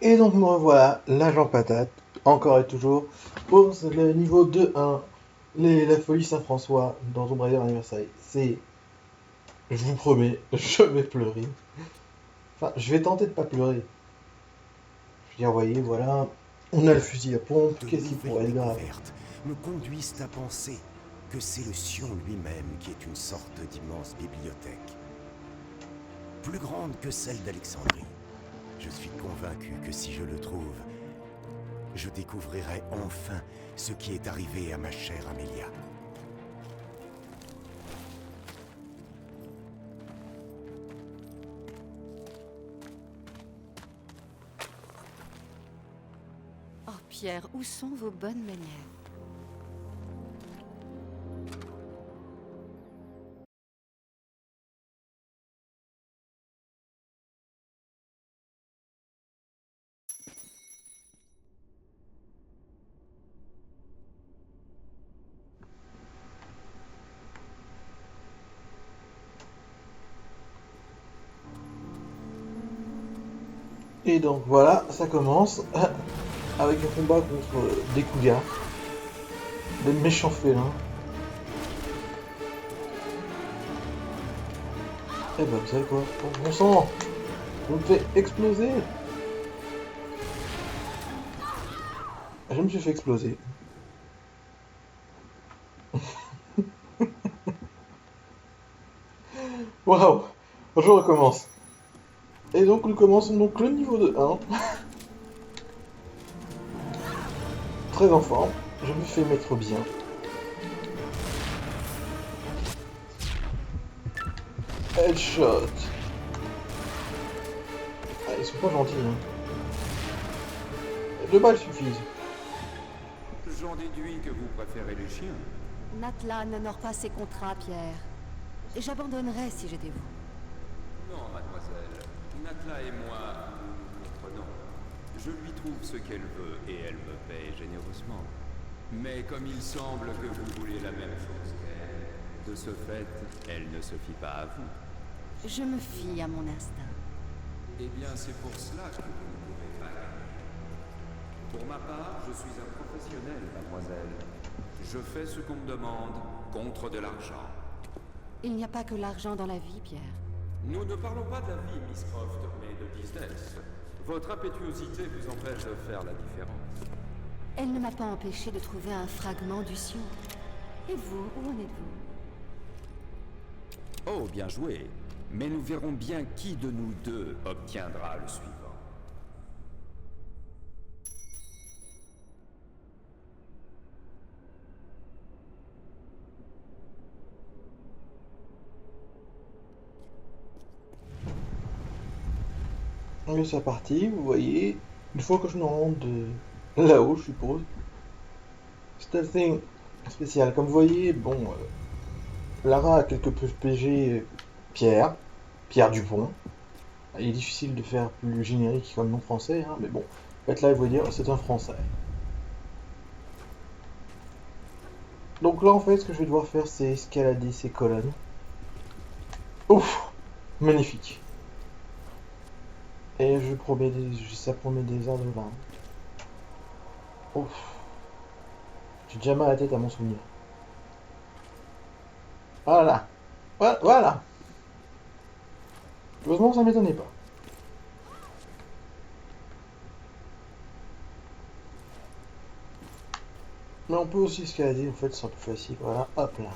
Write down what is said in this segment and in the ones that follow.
Et donc me revoilà, l'agent patate, encore et toujours, pour le niveau 2-1, la folie Saint-François dans Tomb Raider Anniversary. Je vous promets, je vais pleurer. Enfin, je vais tenter de pas pleurer. Je veux dire, voyez, voilà, on a le fusil à pompe, De qu'est-ce qui nouvelles pourrait être grave? découvertes me conduisent à penser que c'est le Sion lui-même qui est une sorte d'immense bibliothèque, plus grande que celle d'Alexandrie. Je suis convaincu que si je le trouve, je découvrirai enfin ce qui est arrivé à ma chère Amélia. Oh Pierre, où sont vos bonnes manières? Et donc voilà, ça commence avec un combat contre des Kugas, des méchants félins. Eh ben, vous savez quoi? Oh, bon sang, vous me faites exploser! Je me suis fait exploser. Waouh! Je recommence. Et donc nous commençons donc le niveau de 1. Très en forme. Je me fais mettre bien. Headshot. Ah, ils sont pas gentils, hein. 2 balles suffisent. J'en déduis que vous préférez les chiens. Natla n'honore pas ses contrats, Pierre. J'abandonnerais si j'étais vous. Non, mademoiselle. Natla et moi, nous nous comprenons. Je lui trouve ce qu'elle veut et elle me paye généreusement. Mais comme il semble que vous voulez la même chose qu'elle, de ce fait, elle ne se fie pas à vous. Je me fie à mon instinct. Eh bien, c'est pour cela que vous ne pouvez pas gagner. Pour ma part, je suis un professionnel, mademoiselle. Je fais ce qu'on me demande contre de l'argent. Il n'y a pas que l'argent dans la vie, Pierre. Nous ne parlons pas de la vie, Miss Croft, mais de business. Votre impétuosité vous empêche de faire la différence. Elle ne m'a pas empêché de trouver un fragment du Sion. Et vous, où en êtes-vous? Oh, bien joué. Mais nous verrons bien qui de nous deux obtiendra le suivant. Et c'est parti, vous voyez. Il faut que je me rende là-haut, je suppose. Stealthing spécial. Comme vous voyez, bon, Lara a quelque peu PG Pierre. Pierre Dupont. Il est difficile de faire plus générique comme nom français, hein, mais bon. En fait, là, il faut dire c'est un français. Donc là, en fait, ce que je vais devoir faire, c'est escalader ces colonnes. Ouf! Magnifique. Et ça promet des heures de vin. Ouf. J'ai déjà mal à la tête à mon souvenir. Voilà. Voilà. Heureusement, ça m'étonnait pas. Mais on peut aussi escalader, en fait, c'est un peu facile. Voilà, hop là.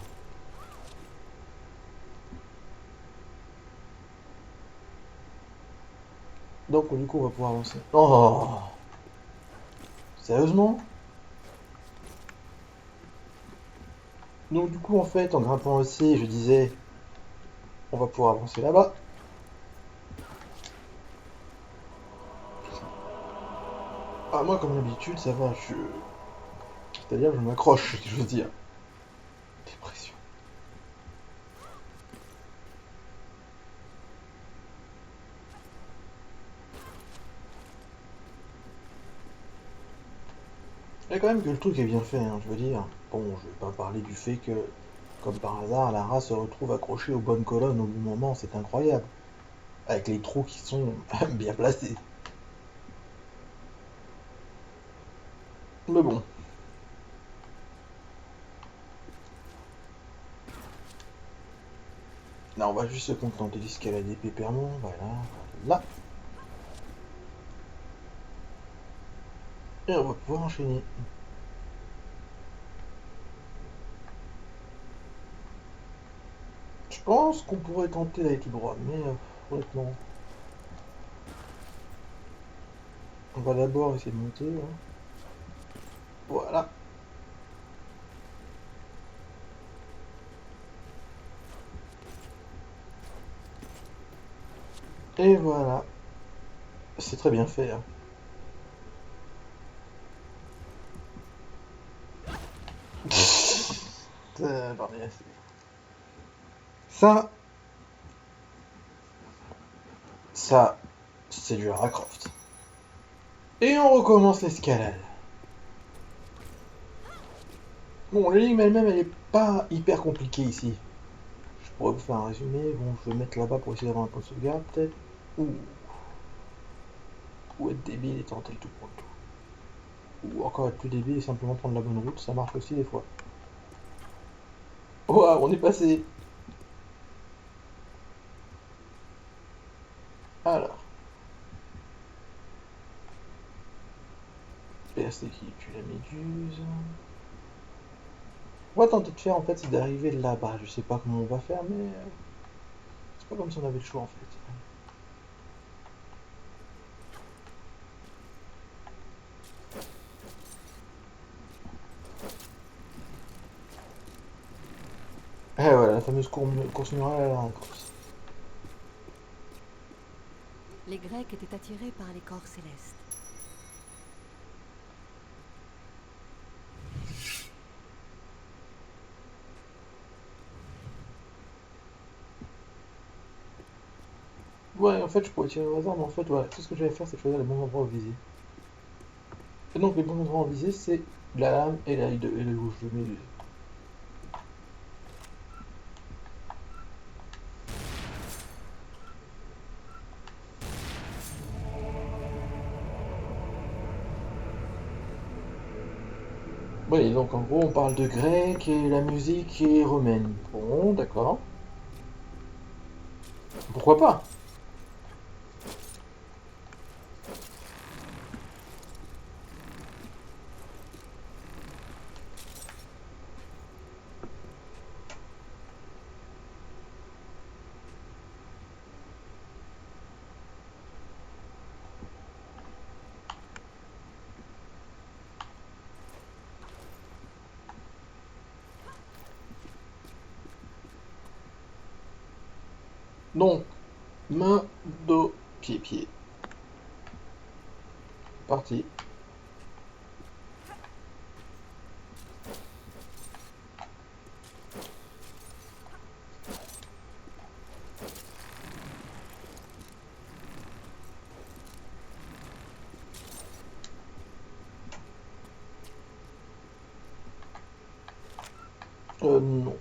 Donc, du coup, on va pouvoir avancer. Oh! Sérieusement? Donc, du coup, en fait, en grimpant aussi, je disais, on va pouvoir avancer là-bas. Ah, moi, comme d'habitude, ça va, c'est-à-dire que je m'accroche, si j'ose dire. Dépression. Et quand même que le truc est bien fait, hein, je veux dire. Bon, je vais pas parler du fait que, comme par hasard, Lara se retrouve accrochée aux bonnes colonnes au bon moment, c'est incroyable. Avec les trous qui sont bien placés. Mais bon. Là, on va juste se contenter d'escalader pépèrement. Voilà, là. Et on va pouvoir enchaîner. Je pense qu'on pourrait tenter d'aller tout droit, mais honnêtement, on va d'abord essayer de monter. Hein. Voilà. Et voilà. C'est très bien fait. Hein. Bordel. Ça, c'est du Lara Croft. Et on recommence l'escalade. Bon, l'énigme elle-même, elle est pas hyper compliquée ici. Je pourrais vous faire un résumé. Bon, je vais me mettre là-bas pour essayer d'avoir un point de sauvegarde, peut-être. Ou être débile et tenter le tout pour le tout. Ou encore être plus débile et simplement prendre la bonne route, ça marche aussi des fois. Waouh, on est passé. Alors. PST qui tue la méduse. On va tenter de faire en fait, c'est d'arriver là-bas. Je sais pas comment on va faire, mais c'est pas comme si on avait le choix en fait. Et voilà, la fameuse course murale à la course. Les Grecs étaient attirés par les corps célestes. Ouais, en fait, je pourrais tirer au hasard, mais en fait, voilà, tout ce que je vais faire, c'est choisir les bons endroits à viser. Et donc, les bons endroits à viser, c'est la lame et l'œil de gauche de méduse. Oui, donc en gros, on parle de grec et la musique est romaine. Bon, d'accord. Pourquoi pas? Donc, main, dos, pied, pied. Parti. Non.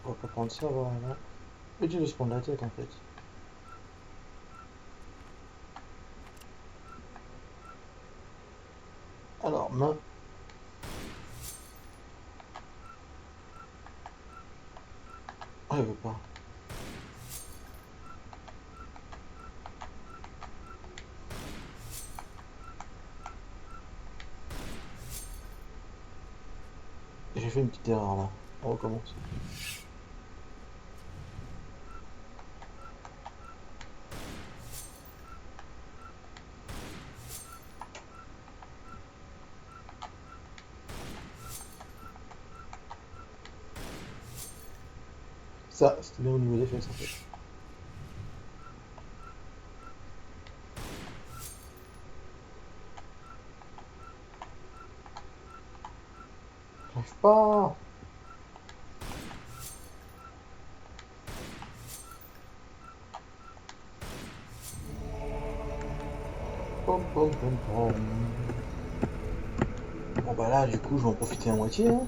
On va pas prendre ça, voilà. Et tu veux se prendre la tête, en fait. Alors, main. Ah, il veut pas. J'ai fait une petite erreur, là. On recommence. Ça, c'était bien au niveau des fesses, en fait. J'arrive pas. Pom, pom, pom, pom. Bon, bah là, du coup, je vais en profiter à moitié, hein.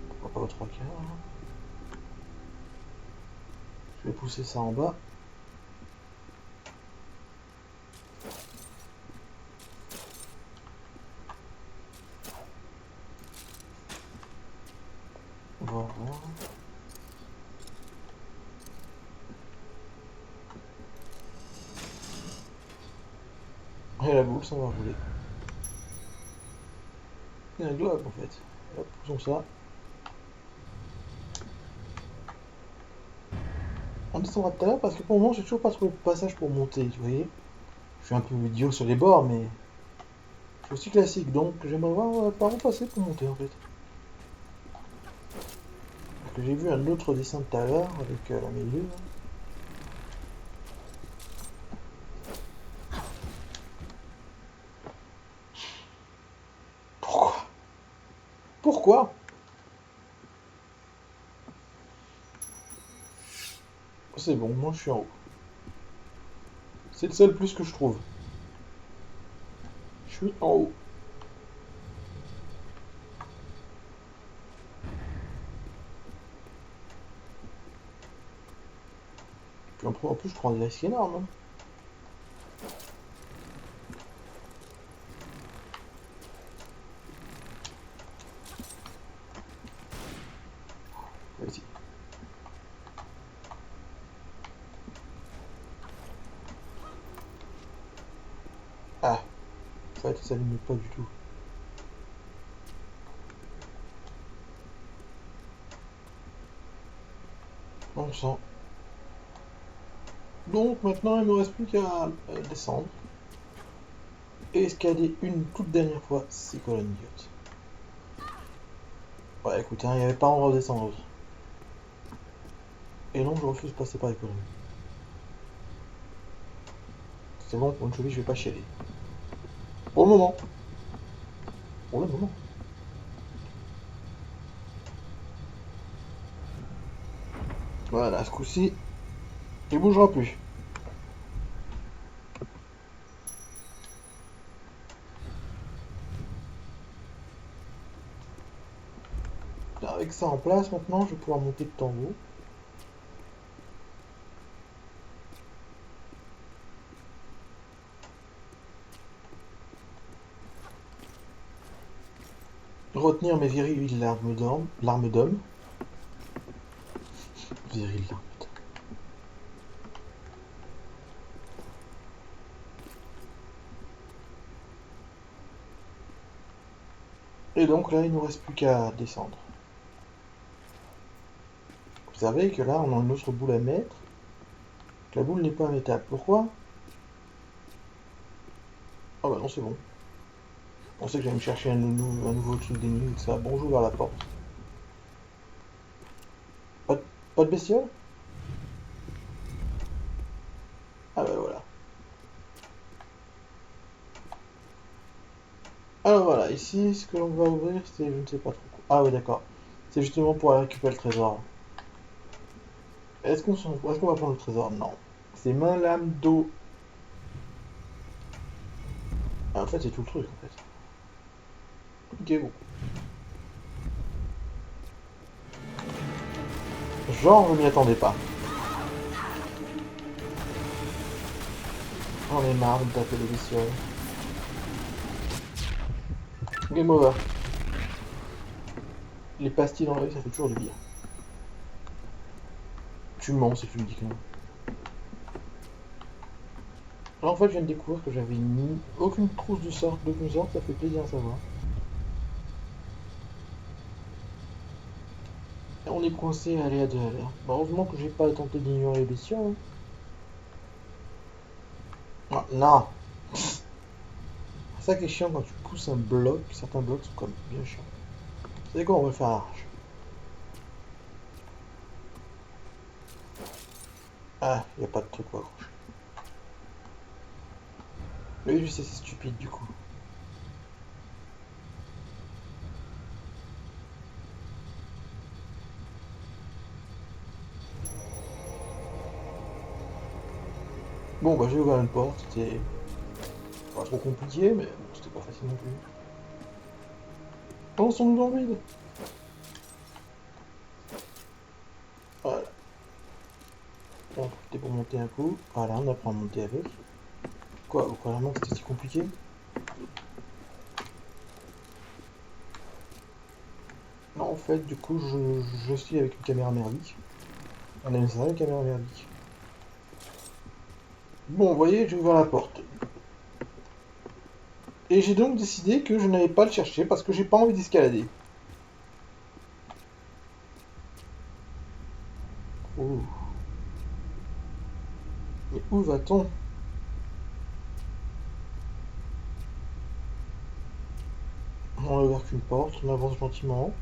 Pourquoi pas aux trois quarts, hein. Je vais pousser ça en bas. On va voir. Et la boule, ça va rouler. Il y a un globe en fait. Hop, poussons ça. On descendra tout à l'heure parce que pour le moment j'ai toujours pas trouvé de passage pour monter, vous voyez. Je suis un peu idiot sur les bords mais je suis aussi classique donc j'aimerais voir par où passer pour monter en fait. Parce que j'ai vu un autre dessin tout à l'heure avec la milieu. Pourquoi? Pourquoi? C'est bon, moi je suis en haut. C'est le seul plus que je trouve. Je suis en haut. Puis en plus je prends des risques énormes. Hein. Vas-y. Ah, en fait ça limite pas du tout. On sent. Donc maintenant il me reste plus qu'à descendre. Et escalader une toute dernière fois ces colonnes idiotes. Ouais écoute, hein, il n'y avait pas à en redescendre. Et non, je refuse de passer par les colonnes. C'est bon, pour une cheville, je vais pas chialer. Pour le moment. Pour le moment. Voilà, ce coup-ci, il bougera plus. Avec ça en place, maintenant, je vais pouvoir monter tout en haut. Retenir mes viriles larmes d'homme. Viril larmes d'homme. Et donc là, il nous reste plus qu'à descendre. Vous savez que là, on a une autre boule à mettre. La boule n'est pas immétable. Pourquoi? Ah bah non, c'est bon. On sait que j'allais me chercher un nouveau truc des nuits, ça. Bonjour vers la porte. Pas de bestiole? Ah bah voilà. Alors voilà, ici, ce que l'on va ouvrir, c'est je ne sais pas trop quoi. Ah oui, d'accord. C'est justement pour aller récupérer le trésor. Est-ce qu'on va prendre le trésor? Non. C'est main, lame, dos. Ah, en fait, c'est tout le truc, en fait. Ok, bon. Genre, je m'y attendais pas. J'en ai marre de taper les bestioles. Game over. Les pastilles dans l'œil, ça fait toujours du bien. Tu mens si tu me dis que non. Alors en fait, je viens de découvrir que j'avais mis aucune trousse d'aucune sorte, ça fait plaisir à savoir. Et on est coincé à aller à 2 à l'heure. Bah, heureusement que j'ai pas tenté d'ignorer les bestioles. Ah, non. C'est ça qui est chiant quand tu pousses un bloc, certains blocs sont comme bien chiants. Vous savez quoi, on va le faire à l'arrache. Ah, il n'y a pas de truc pour accrocher. Mais oui, je sais, c'est stupide du coup. Bon, bah j'ai ouvert une porte, c'était pas trop compliqué, mais bon, c'était pas facile non plus. Oh, son dans le vide. Voilà. On va profiter pour monter un coup. Voilà, on apprend à monter avec. Quoi, vous croyez vraiment que c'était si compliqué? Non, en fait, du coup, je suis avec une caméra merdique. On aime ça, les caméras merdiques. Bon, vous voyez, j'ai ouvert la porte. Et j'ai donc décidé que je n'allais pas le chercher parce que j'ai pas envie d'escalader. Oh. Mais où va-t-on? On a ouvert qu'une porte, on avance gentiment.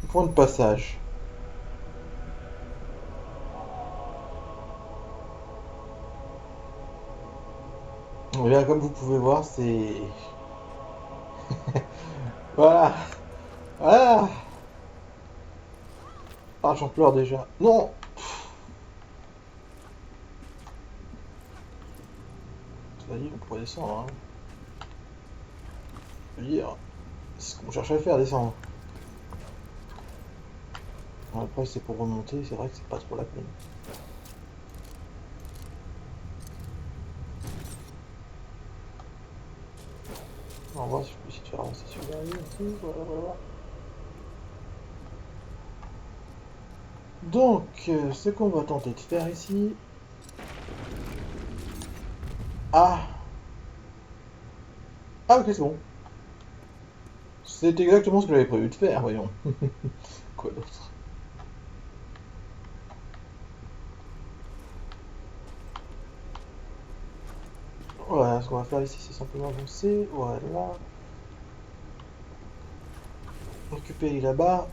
Point de passage. Et bien, comme vous pouvez voir, c'est... Voilà. Voilà. Ah, j'en pleure déjà. Non. Ça dit, on pourrait descendre, hein. Je veux dire, c'est ce qu'on cherche à faire, descendre. Bon, après, c'est pour remonter, c'est vrai que c'est pas trop la peine. On va voir si je peux essayer de faire avancer celui-là. Voilà, voilà. Donc, ce qu'on va tenter de faire ici... Ah! Ah, ok, c'est bon. C'est exactement ce que j'avais prévu de faire, voyons. Quoi d'autre? Voilà, ce qu'on va faire ici, c'est simplement avancer. Voilà. Récupérer là-bas.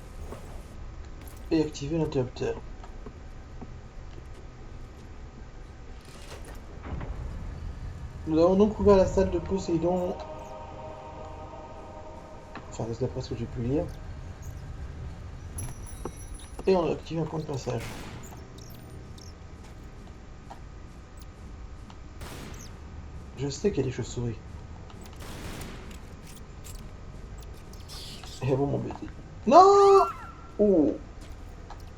Et activer l'interrupteur. Nous avons donc ouvert la salle de Poséidon. Enfin, c'est d'après ce que j'ai pu lire. Et on a activé un point de passage. Je sais qu'il y a des chauves-souris. Et elles vont m'embêter. Non! Oh!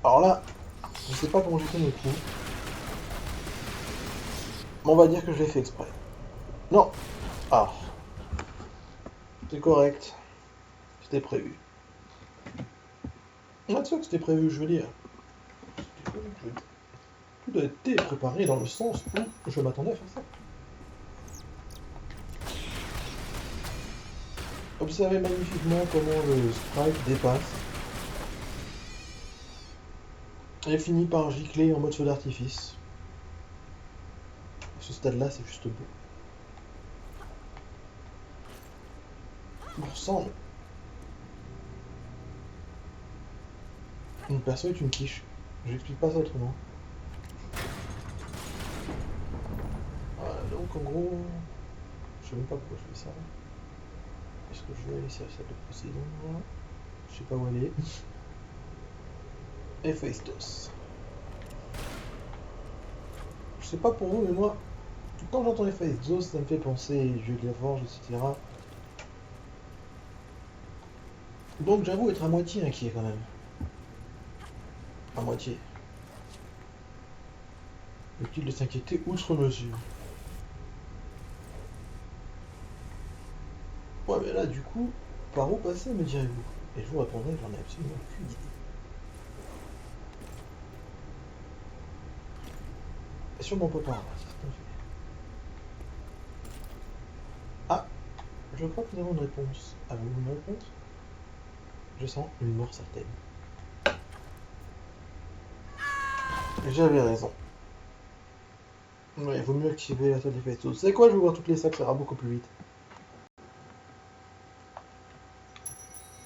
Alors là, je sais pas comment j'ai fait mes coups. Mais on va dire que je l'ai fait exprès. Non! Ah! C'est correct. C'était prévu. On a sûr que c'était prévu, je veux dire. Tout a été préparé dans le sens où je m'attendais à faire ça. Observez magnifiquement comment le sprite dépasse. Et finit par gicler en mode feu d'artifice. À ce stade-là, c'est juste beau. Bon sang, une perso est une quiche. J'explique pas ça autrement. Voilà, donc en gros, je sais même pas pourquoi je fais ça. Est-ce que je vais aller sur la salle de Poséidon? Je sais pas où elle est. Héphaïstos. Je sais pas pour vous, mais moi, quand j'entends Héphaïstos, ça me fait penser Jeux de la Forge, etc. Donc j'avoue être à moitié inquiet quand même. À moitié. Utile de s'inquiéter outre mesure. Ouais, mais là, du coup, par où passer, me direz-vous? Et je vous répondrai que j'en ai absolument aucune idée. Et sûrement pas par là, c'est ce qu'on fait. Ah, je crois que nous avons une réponse. Avez-vous une réponse? Je sens une mort certaine. J'avais raison. Ouais, il vaut mieux activer la salle des fêtes. Vous savez quoi, je vais voir toutes les salles, ça ira beaucoup plus vite.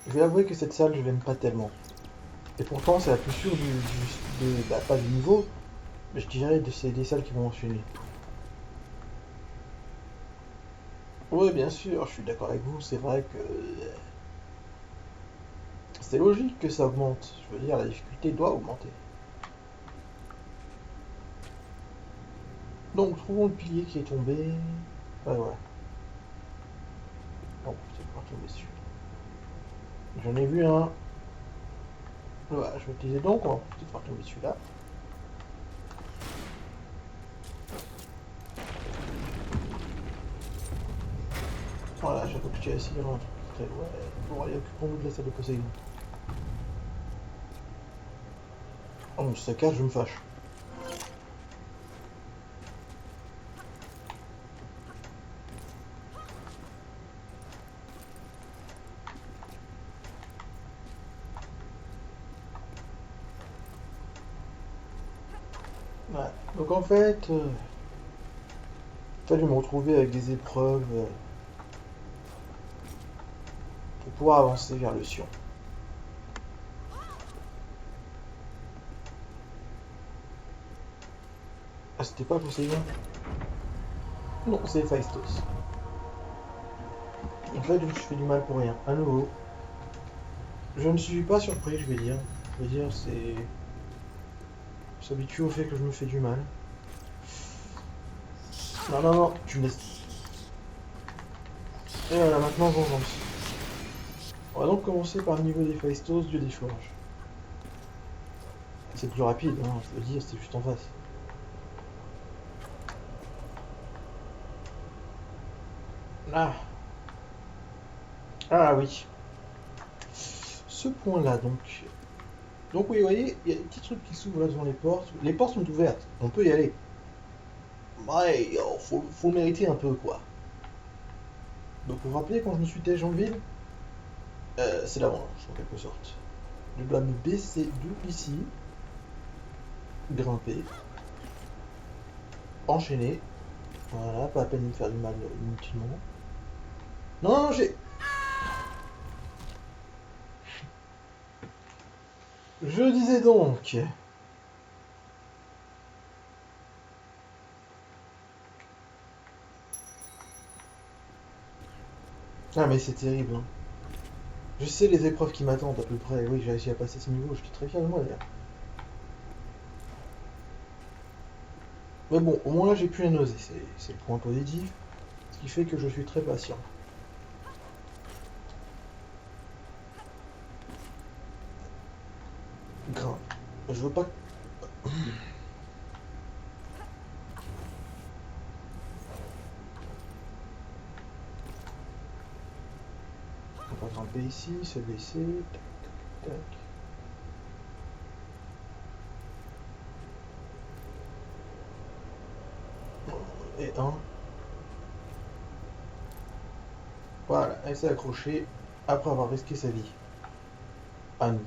Je vais avouer que cette salle, je l'aime pas tellement. Et pourtant, c'est la plus sûre pas du niveau, mais je dirais que c'est des salles qui vont enchaîner. Ouais, bien sûr, je suis d'accord avec vous, c'est vrai que... C'est logique que ça augmente. Je veux dire, la difficulté doit augmenter. Donc, trouvons le pilier qui est tombé. Ouais, ouais. Bon, je vais pouvoir tomber dessus. J'en ai vu un. Voilà, je vais utiliser donc, on va peut-être pouvoir tomber celui-là. Voilà, chaque fois que je tire ici, il y aura un truc qui traîne. Ouais, bon, allez, occupons-nous de la salle de Poséidon. Oh, mon saccage, je me fâche. Ouais. Donc en fait, je vais me retrouver avec des épreuves pour pouvoir avancer vers le Sion. Ah, c'était pas Poséidon? Non, c'est Héphaïstos. En fait, je fais du mal pour rien. À nouveau, je ne suis pas surpris, je vais dire. Je veux dire, c'est... Je s'habitue au fait que je me fais du mal. Non, non, non, tu me laisses. Et voilà, maintenant, vengeance. On va donc commencer par le niveau d'Héphaïstos, dieu des forges. C'est plus rapide, hein, je veux dire, c'est juste en face. Ah, ah oui. Ce point-là, donc. Donc oui, vous voyez, il y a des petits trucs qui s'ouvrent là devant les portes. Les portes sont ouvertes, on peut y aller. Ouais, faut le mériter un peu, quoi. Donc vous vous rappelez quand je me suis têche en ville, c'est la vengeance, en quelque sorte. Je dois me baisser d'où ici, grimper, enchaîner. Voilà, pas à peine de me faire du mal inutilement. Non, non, j'ai... Je disais donc... Ah mais c'est terrible, hein. Je sais les épreuves qui m'attendent à peu près. Oui, j'ai réussi à passer ce niveau, je suis très fier de moi d'ailleurs. Mais bon, au moins là j'ai plus la nausée, c'est le point positif. Ce qui fait que je suis très patient. Grimpe. Je veux pas... On va grimper ici, se baisser. Tac, tac, tac. Et un. Voilà, elle s'est accrochée après avoir risqué sa vie. À nouveau.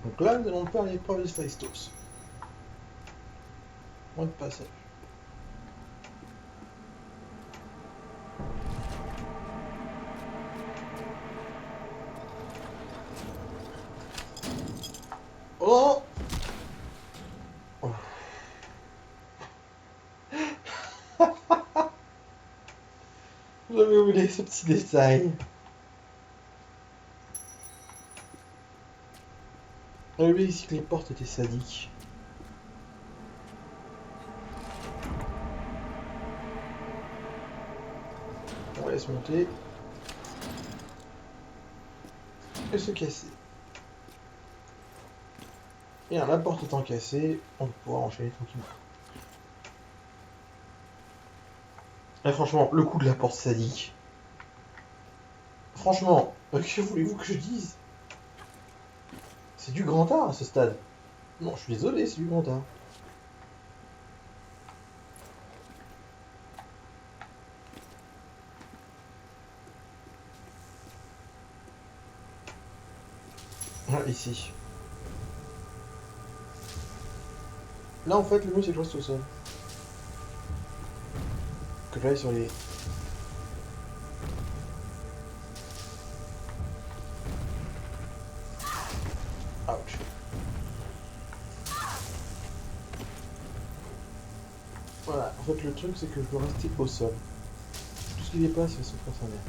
Donc là, nous allons faire l'épreuve de Héphaïstos. Point de passage. Oh, oh. J'avais oublié ce petit détail. J'avais oublié ici que les portes étaient sadiques. On laisse monter. Et se casser. Et la porte étant cassée, on va pouvoir enchaîner tranquillement. Et franchement, le coup de la porte sadique. Franchement, que voulez-vous que je dise? C'est du grand art à ce stade. Non, je suis désolé, c'est du grand art. Ah, ici. Là, en fait, le mieux, c'est que je reste au sol. Que j'aille sur les... Ouch. Voilà, en fait, le truc, c'est que je dois rester au sol. Tout ce qui dépasse va se faire sa mère.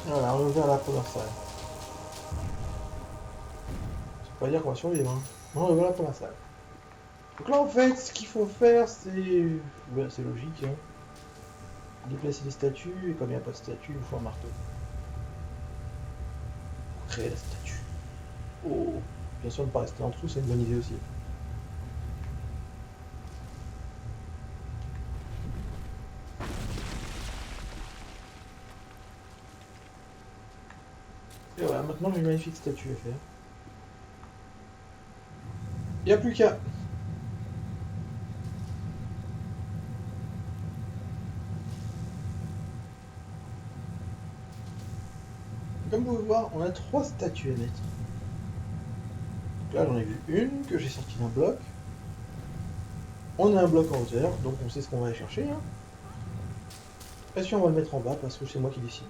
Voilà, on a ouvert la première salle. Ça veut pas dire qu'on va survivre, hein. On a ouvert la première salle. Donc là, en fait, ce qu'il faut faire, c'est... Ouais, c'est logique, hein. Déplacer les statues, et comme il n'y a pas de statue, il nous faut un marteau. Pour créer la statue. Oh, bien sûr, ne pas rester en dessous, c'est une bonne idée aussi. Et voilà, maintenant j'ai une magnifique statue à faire. Il n'y a plus qu'à... Comme vous pouvez voir, on a 3 statues à mettre. Donc là, j'en ai vu une que j'ai sortie d'un bloc. On a un bloc en hauteur, donc on sait ce qu'on va aller chercher. Hein. Et si on va le mettre en bas parce que c'est moi qui décide.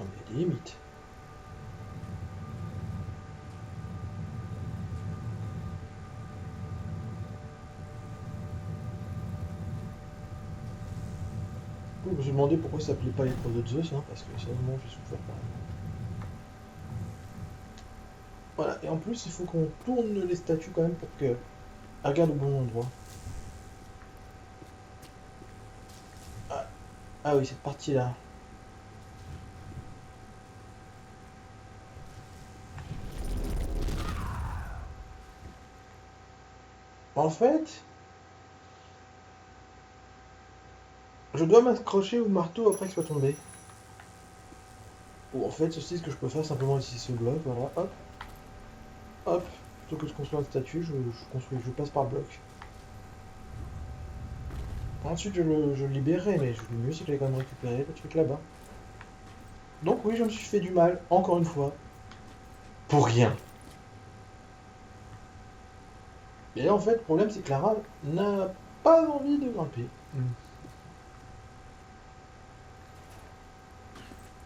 On met des limites. Je me suis demandé pourquoi ça s'appelait pas les prods de Zeus, hein, parce que sérieusement j'ai souffert par Voilà, et en plus il faut qu'on tourne les statues quand même pour qu'elles regardent au bon endroit. Ah, ah oui, cette partie-là. En fait, je dois m'accrocher au marteau après qu'il soit tombé. Ou en fait, ceci, ce que je peux faire simplement ici ce bloc, voilà, hop, hop. Plutôt que de construire une statue, je passe par bloc. Ensuite, je le libérerai, mais le mieux c'est que j'ai quand même récupéré le truc là-bas. Donc oui, je me suis fait du mal, encore une fois. Pour rien. Et là, en fait, le problème, c'est que Lara n'a pas envie de grimper.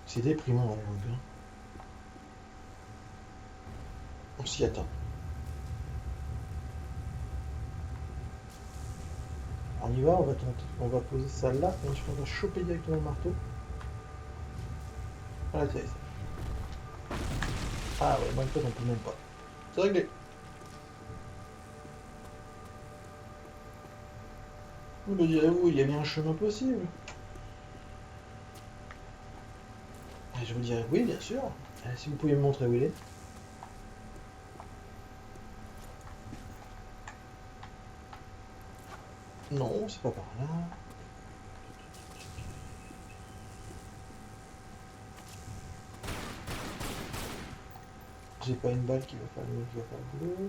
C'est déprimant, hein, hein. On s'y attend. On y va, on va tenter. On va poser ça là, et ensuite on va choper directement le marteau. À l'atterrissage. Ah ouais, moi, en fait, on peut même pas. C'est réglé. Vous me direz-vous, il y a bien un chemin possible. Et je vous dirai, oui, bien sûr. Si vous pouviez me montrer où il est. Non, c'est pas par là. J'ai pas une balle qui va faire le boulot.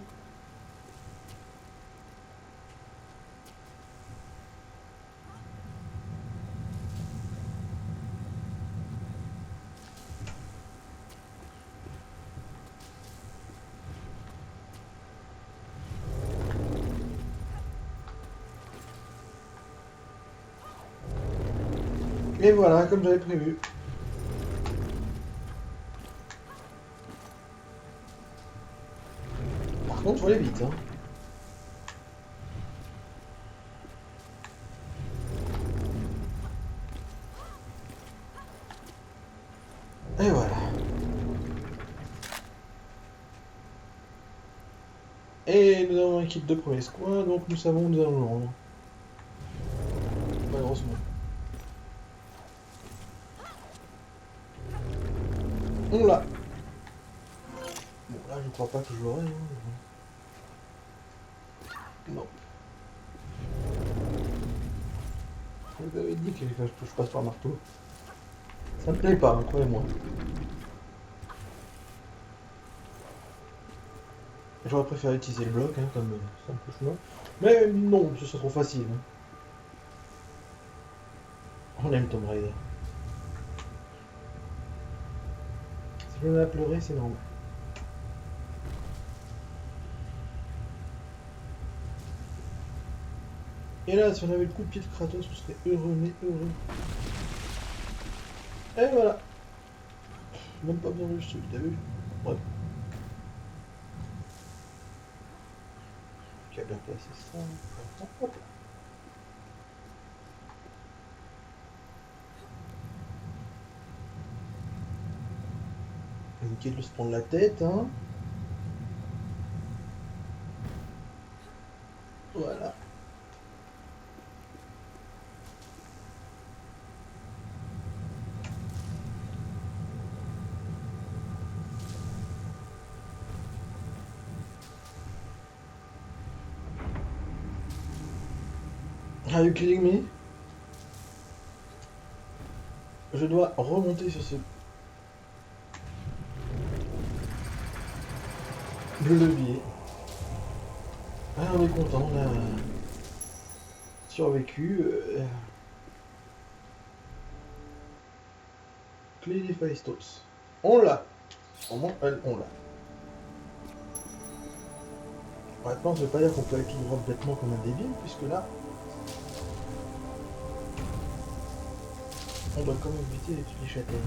Et voilà, comme j'avais prévu. Par contre, faut aller vite, hein. Et voilà. Et nous avons un kit de premier squad, donc nous savons où nous allons le rendre. Malheureusement. On l'a. Bon, là, je crois pas que je l'aurai. Hein. Non. Je vous avais dit que je passe par marteau. Ça me plaît pas, hein, croyez-moi. J'aurais préféré utiliser le bloc, hein, comme simple chemin. Mais non, ce serait trop facile. Hein. On aime Tomb Raider. Si je me mets à pleurer, c'est normal. Et là, si on avait le coup de pied de Kratos, on serait heureux, mais heureux. Et voilà. Même pas besoin de le t'as vu? Bref. Qui a bien placé ça. Hop. éviter de se prendre la tête, hein. Voilà. Are you kidding me? Je dois remonter sur ce levier. Ah, on est content, on a survécu. Clé des Phaistos. On l'a. On l'a. Maintenant, ça veut pas dire qu'on peut acquérir complètement comme un débile, puisque là, on doit quand même éviter les châtaignes.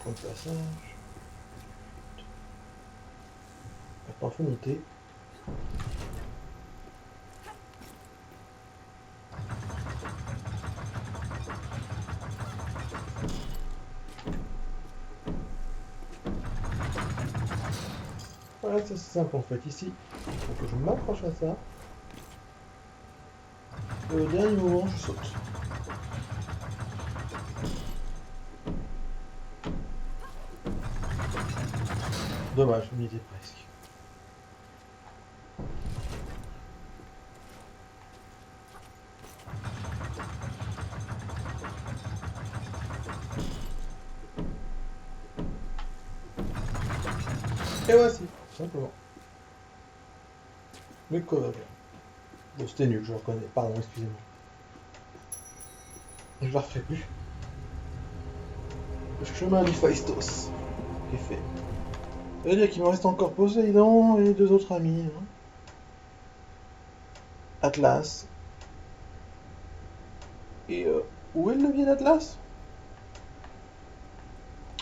Point de passage. Maintenant, faut monter. Voilà, c'est simple en fait. Ici, il faut que je m'accroche à ça. Et au dernier moment, je saute. Dommage, on y était presque. Et voici, simplement. Le cover. Bon, c'était nul, je reconnais. Pardon, excusez-moi. Je la referai plus. Le chemin du Phaistos est fait. Ça veut dire qu'il me reste encore Poséidon et deux autres amis. Hein. Atlas. Et où est le levier d'Atlas?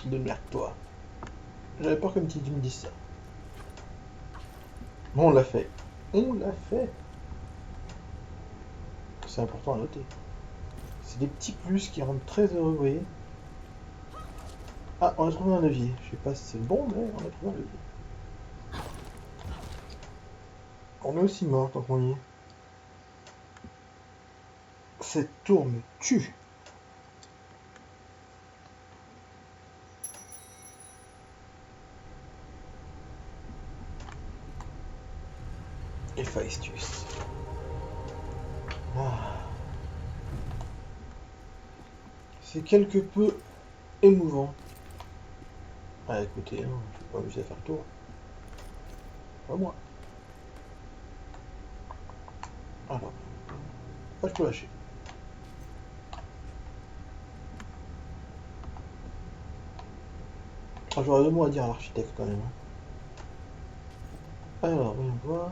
Démerde-toi. J'avais peur comme tu me dises ça. Bon, on l'a fait. On l'a fait. C'est important à noter. C'est des petits plus qui rendent très heureux, vous voyez. Ah, on a trouvé un levier. Je sais pas si c'est le bon, mais on a trouvé un levier. On est aussi mort tant qu'on y est. Cette tour me tue. Héphaïstus. Ah. C'est quelque peu émouvant. Ah écoutez, hein, je vais pas m'amuser à faire le tour. Pas moi. Alors, je peux lâcher. Ah, j'aurais deux mots à dire à l'architecte quand même. Hein. Alors, voyons voir.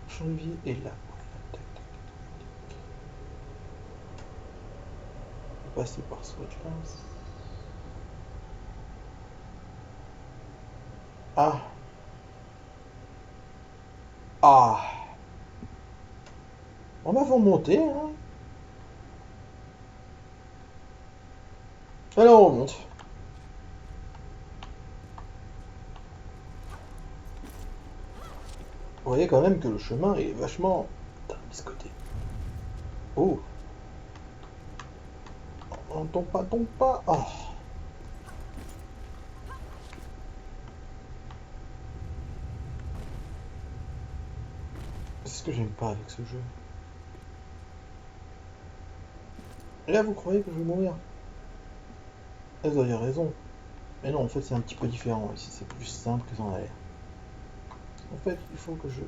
Janvier est là. Tac, tac, tac, tac. On va passer par Swatchlands. Ah. Ah. On va vous monter, hein. Alors on monte. Vous voyez quand même que le chemin est vachement biscoté. Oh. On tombe pas, tombe pas. Ah. C'est ce que j'aime pas avec ce jeu. Et là, vous croyez que je vais mourir? Vous avez raison. Mais non, en fait, c'est un petit peu différent. Ici, c'est plus simple que ça en a l'air. En fait, il faut que je...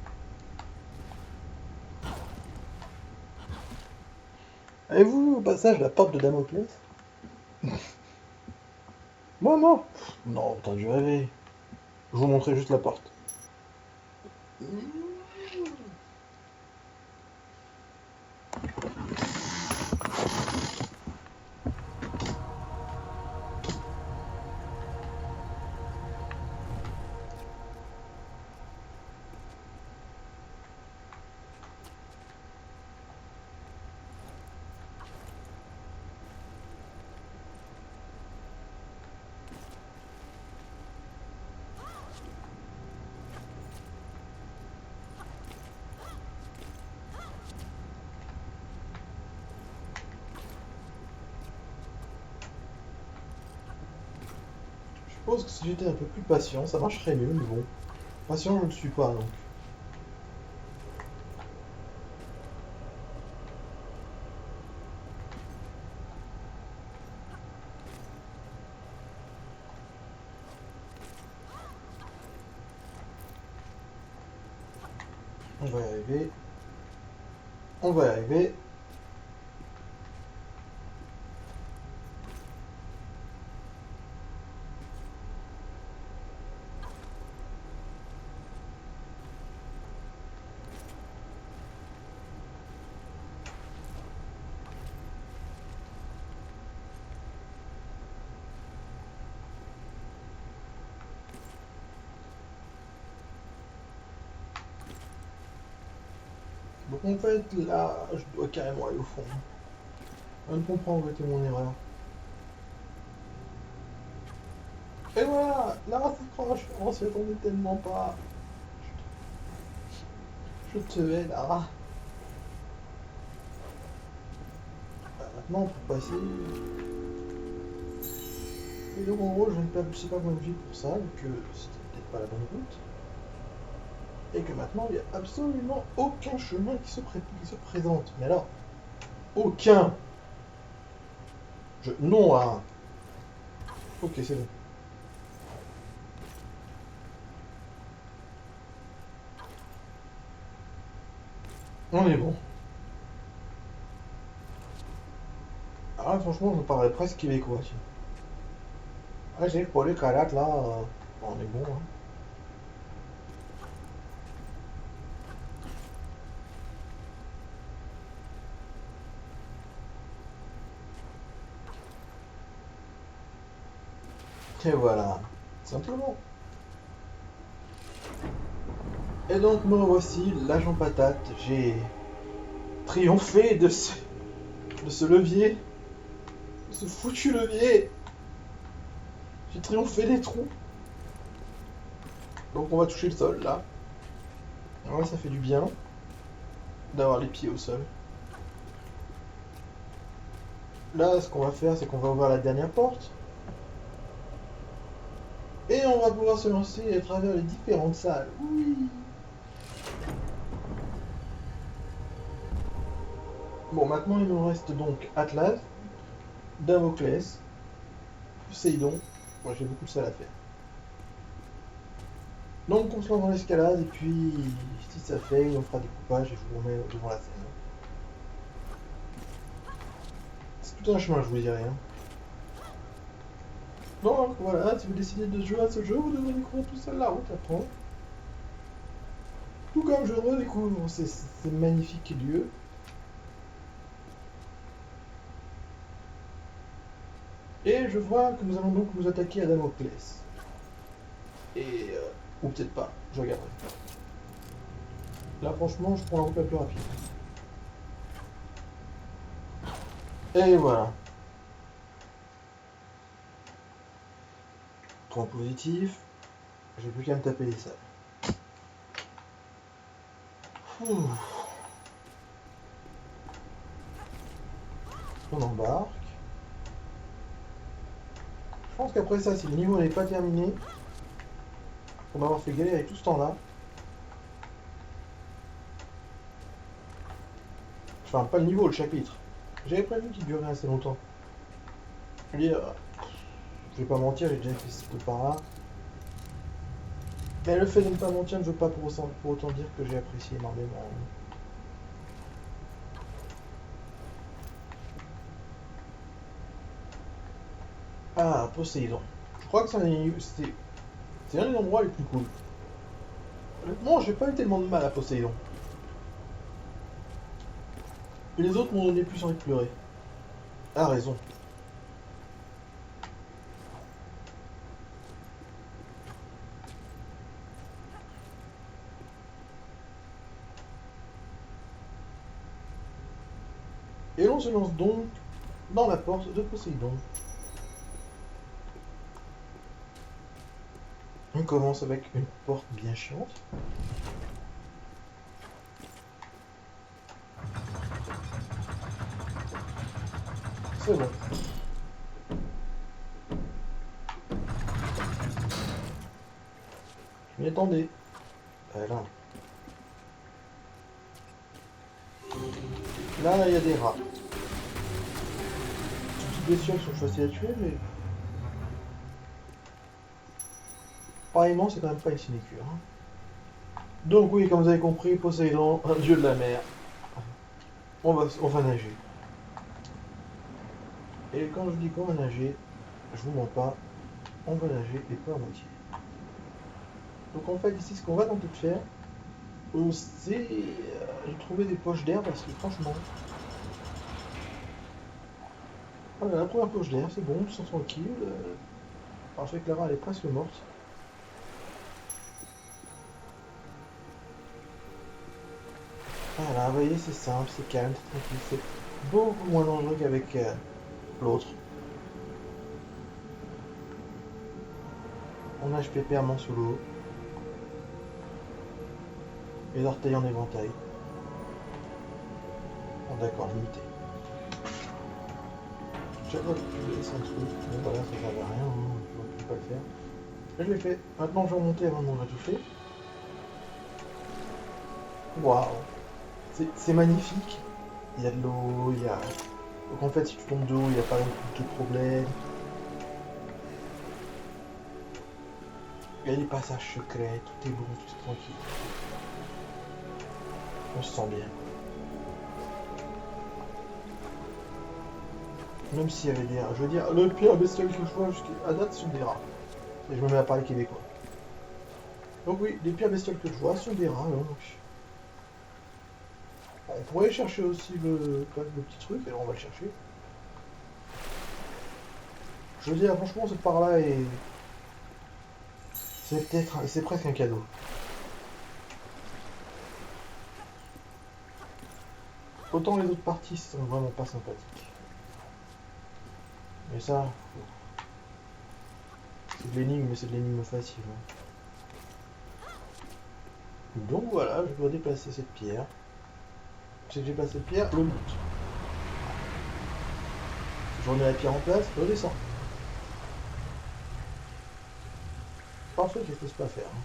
Avez-vous vu au passage la porte de Damoclès? Moi, non. Non, t'as dû rêver. Je vous montrer juste la porte. suppose que si j'étais un peu plus patient, ça marcherait mieux, mais bon. Patient, je ne le suis pas, donc. On va y arriver. On va y arriver. Donc en fait, là, je dois carrément aller au fond. Je ne comprends où était mon erreur. Et voilà, là, c'est proche. On s'y attendait tellement pas. Je te hais, là. Bah, maintenant, pour passer... Et donc, en gros, je ne perds, je sais pas combien de vie pour ça, que c'était peut-être pas la bonne route. Et que maintenant, il n'y a absolument aucun chemin qui se présente. Mais alors, aucun. Non, là. Ok, c'est bon. On est bon. Alors là, franchement, je me paraît presque québécois, tiens. Ah, j'ai pour les calates, là, on est bon, hein. Et voilà, simplement. Et donc, me voici, l'agent patate. J'ai triomphé de ce levier. De ce foutu levier. J'ai triomphé des trous. Donc, on va toucher le sol, là. Ouais, ça fait du bien d'avoir les pieds au sol. Là, ce qu'on va faire, c'est qu'on va ouvrir la dernière porte. Et on va pouvoir se lancer à travers les différentes salles. Oui. Bon, maintenant, il nous reste donc Atlas, Damoclès, Poséidon. Moi, j'ai beaucoup de salles à faire. Donc, on se lance dans l'escalade, et puis, si ça fait, on fera des coupages et je vous remets devant la scène. C'est tout un chemin, je vous dirai. Hein. Donc, voilà, si vous décidez de jouer à ce jeu, vous devrez découvrir tout ça là, on t'apprend. Tout comme je redécouvre ces magnifiques lieux. Et je vois que nous allons donc nous attaquer à Damoclès. Et... ou peut-être pas, je regarderai. Là franchement, je prends la route la plus rapide. Et voilà. Point positif. J'ai plus qu'à me taper les salles. Ouh. On embarque. Je pense qu'après ça, si le niveau n'est pas terminé, on va avoir fait galérer tout ce temps-là. Enfin, pas le niveau, le chapitre. J'avais prévu qu'il durait assez longtemps. Je veux dire, je vais pas mentir, j'ai déjà fait cette part-là. Mais le fait de ne pas mentir ne veut pas pour autant dire que j'ai apprécié énormément. Ah, Poséidon. Je crois que c'est un des endroits les plus cool. Honnêtement, j'ai pas eu tellement de mal à Poséidon. Et les autres m'ont donné plus envie de pleurer. Ah, raison. Et l'on se lance donc dans la porte de Poséidon. On commence avec une porte bien chiante. C'est bon. Mais attendez. Là. Là, il y a des rats. Ces petites bestioles sont faciles à tuer, mais... Pareillement, c'est quand même pas une sinécure. Hein. Donc oui, comme vous avez compris, Poséidon, un dieu de la mer. On va nager. Et quand je dis qu'on va nager, je vous mens pas, on va nager et pas à moitié. Donc en fait, ici, ce qu'on va tenter de faire, c'est trouver des poches d'air parce que franchement... Voilà, la première poche d'air, c'est bon, on se sent tranquille. Parce que Clara, elle est presque morte. Voilà, vous voyez, c'est simple, c'est calme, c'est tranquille, c'est beaucoup moins dangereux qu'avec l'autre. On nage pépèrement sous l'eau. Les orteils en éventail. Bon d'accord, limité. Chaque fois que tu laisses un truc, bon voilà, ça ne servait à rien, hein, je ne peux pas le faire. Là, je l'ai fait. Maintenant, je vais remonter avant de m'en toucher. Waouh! C'est magnifique. Il y a de l'eau, il y a... Donc en fait, si tu tombes de haut, il n'y a pas beaucoup de problème. Il y a des passages secrets, tout est bon, tout est tranquille. On se sent bien. Même s'il y avait des rats. Je veux dire, le pire bestiole que je vois jusqu'à date sont des rats. Et je me mets à parler québécois. Donc oui, les pires bestioles que je vois sont des rats. Donc... On pourrait chercher aussi le petit truc, alors on va le chercher. Je veux dire, franchement, cette part-là est... C'est presque un cadeau. Autant les autres parties sont vraiment pas sympathiques. Mais ça... C'est de l'énigme, mais c'est de l'énigme facile. Hein. Donc voilà, je dois déplacer cette pierre. Si j'ai placé cette pierre, le monte. Si je remets la pierre en place, je redescends. Parfait, je ne laisse pas faire. Hein.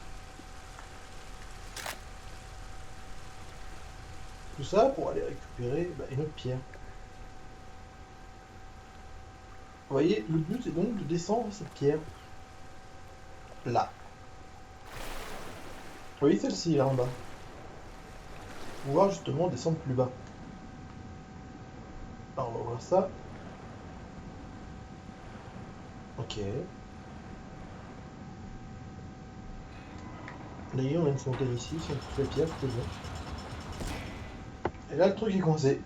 Tout ça pour aller récupérer une autre pierre. Vous voyez, le but est donc de descendre cette pierre. Là. Vous voyez celle-ci, là en bas. Pouvoir justement descendre plus bas. Alors on va voir ça. Ok. D'ailleurs on a une fontaine ici, si on touche la pierre, c'est bon. Et là le truc est coincé.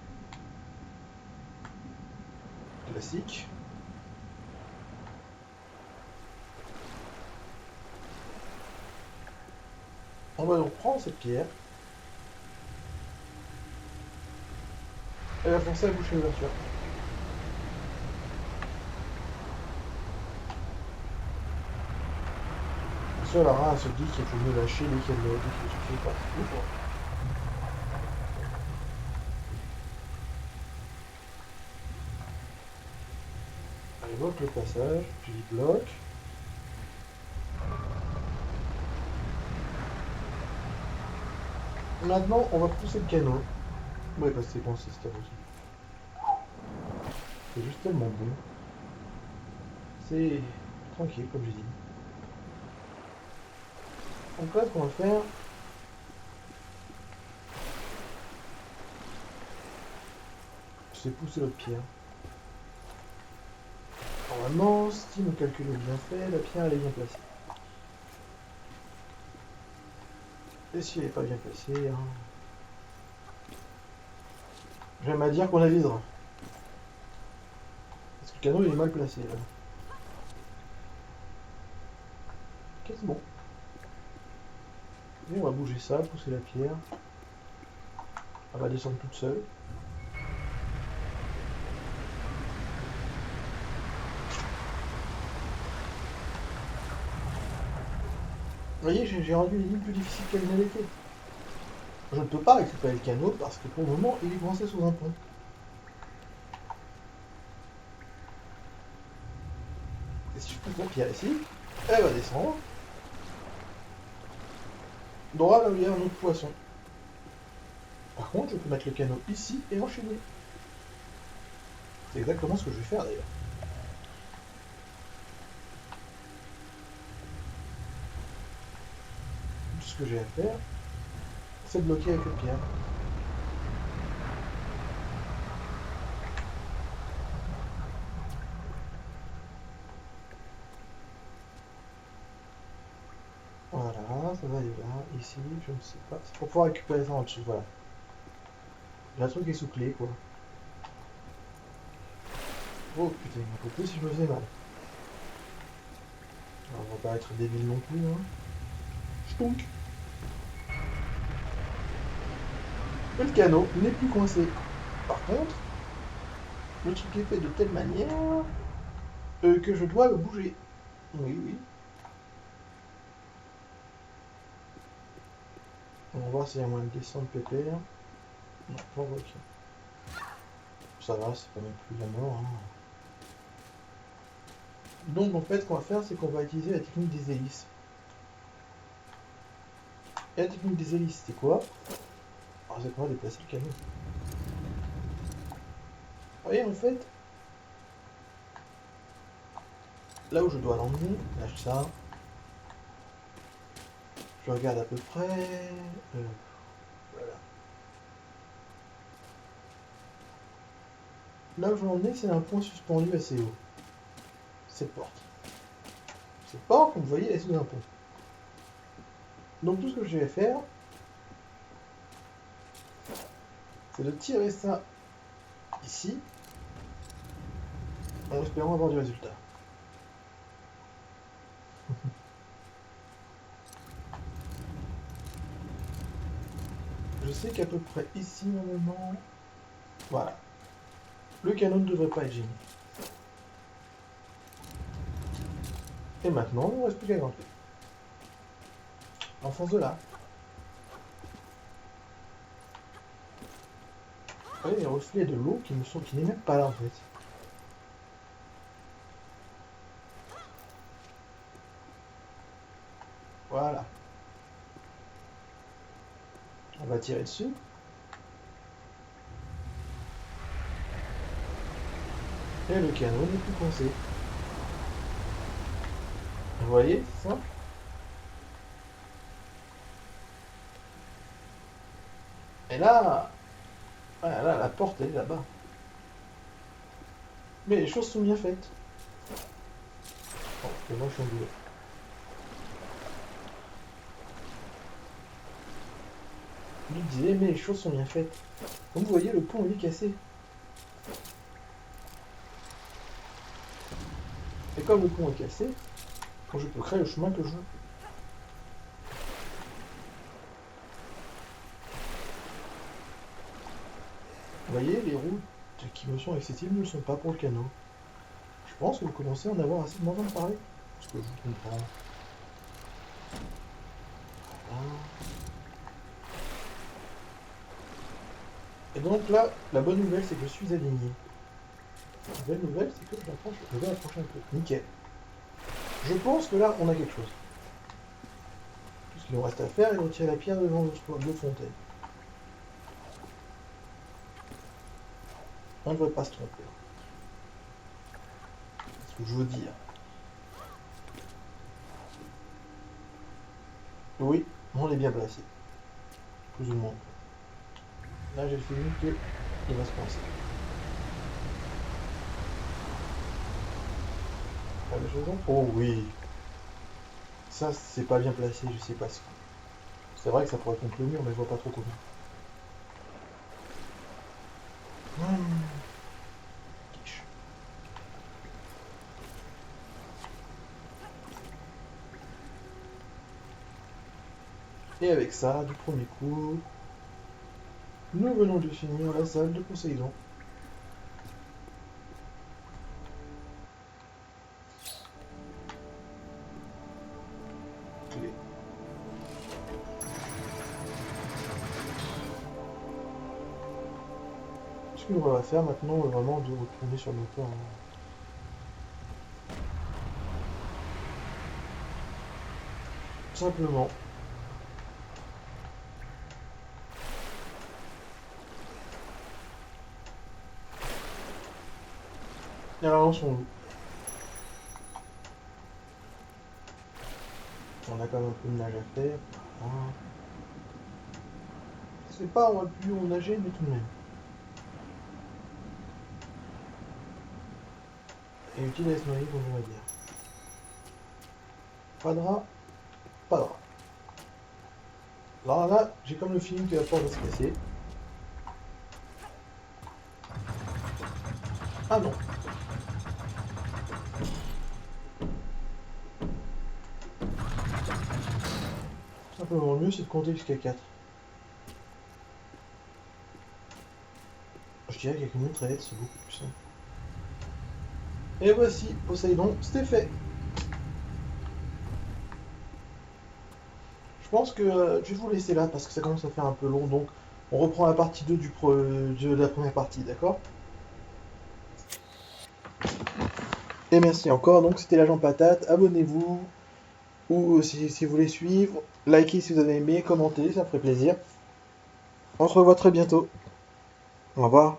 Classique. On va donc prendre cette pierre. Elle va foncer à boucher l'ouverture. Bien sûr, Lara se dit qu'il faut mieux lâcher dès qu'elle suffit pas. Elle bloque le passage, puis il bloque. Maintenant, on va pousser le canot. Ouais, parce que c'est coincé, c'est aussi. C'est juste tellement bon. C'est tranquille, comme j'ai dit. Donc là, ce qu'on va faire, c'est pousser l'autre pierre. Normalement, si mon calcul est bien fait, la pierre elle est bien placée. Et si elle n'est pas bien placée, hein... j'aime à dire qu'on avisera. Parce que le canot il est mal placé là. Ok, c'est bon. Et on va bouger ça, pousser la pierre. Elle va descendre toute seule. Vous voyez, j'ai rendu les lignes plus difficiles qu'elles ne l'étaient. Je ne peux pas récupérer le canot parce que pour le moment, il est coincé sous un pont. Et si je pousse la pierre ici, elle va descendre. droit là où il y a un autre poisson. Par contre, je peux mettre le canot ici et enchaîner. C'est exactement ce que je vais faire d'ailleurs. Tout ce que j'ai à faire, c'est bloquer avec le pierre. Voilà, ça va aller là, ici, je ne sais pas. C'est pour pouvoir récupérer ça en dessous, voilà. Il y a un truc essouclé, quoi. Oh putain, un peu plus si je me faisais mal. Alors, on va pas être débile non plus, hein. Stunk. Et le canot n'est plus coincé. Par contre, le truc est fait de telle manière que je dois le bouger. Oui, oui. On va voir s'il y a moyen de descendre pépère. Non, pas vrai. Ça va, c'est pas non plus la mort. Hein. Donc en fait, ce qu'on va faire, c'est qu'on va utiliser la technique des hélices. Et la technique des hélices, c'est quoi? Alors, c'est qu'on va déplacer le canot. Vous voyez, en fait, là où je dois l'emmener, lâche ça. Je regarde à peu près. Voilà. Là où je veux l'emmener, c'est un point suspendu assez haut. Cette porte. Cette porte, comme vous voyez, elle est sous un pont. Donc tout ce que je vais faire, c'est de tirer ça ici, en espérant avoir du résultat. Je sais qu'à peu près ici, normalement, voilà. Le canot ne devrait pas être gêné. Et maintenant, il ne reste plus qu'à grimper. Enfonce de là. Vous voyez les reflets de l'eau qui n'est même pas là en fait. Voilà. On va tirer dessus. Et le canot n'est plus coincé. Vous voyez, c'est ça? Et là, voilà, la porte elle est là-bas. Mais les choses sont bien faites. Bon, et moi je suis en boulot. Je disais, mais les choses sont bien faites. Comme vous voyez, le pont il est cassé. Et comme le pont est cassé, je peux créer le chemin que je veux. Vous voyez, les routes qui me sont accessibles ne sont pas pour le canot. Je pense que vous commencez à en avoir assez de m'entendre parler. Parce que je vous comprends. Voilà. Et donc là, la bonne nouvelle, c'est que je suis aligné. La belle nouvelle, c'est que je vais approcher un peu. Nickel. Je pense que là, on a quelque chose. Tout ce qu'il nous reste à faire est de retirer la pierre devant l'autre fontaine. On ne devrait pas se tromper. C'est ce que je veux dire. Oui, on est bien placé. Plus ou moins. Là, j'ai le feeling qu'il va se coincer. Ah, les choses oh oui. Ça, c'est pas bien placé, je sais pas ce que. C'est vrai que ça pourrait contre le mur, mais je vois pas trop comment. Quiche. Et avec ça, du premier coup, nous venons de finir la salle de Poséidon. Clé. Ce que l'on va faire maintenant est vraiment de retourner sur le moteur. Simplement Et alors lançons-nous. On a quand même un peu de nage à faire. Voilà. C'est pas on va plus on nager, mais tout de même. Et utile à se noyer, bonjour à dire. Pas de rat, pas de rat. Alors là, j'ai comme le feeling que la porte va se casser. Ah non. Simplement, le mieux c'est de compter jusqu'à 4. Je dirais qu'avec une mitraillette, c'est beaucoup plus simple. Et voici, Poséidon, c'était fait. Je pense que je vais vous laisser là parce que ça commence à faire un peu long, donc on reprend la partie 2 de la première partie, d'accord? Et merci encore, donc c'était l'agent Patate, abonnez-vous, ou si vous voulez suivre, likez si vous avez aimé, commentez, ça me ferait plaisir. On se revoit très bientôt. Au revoir.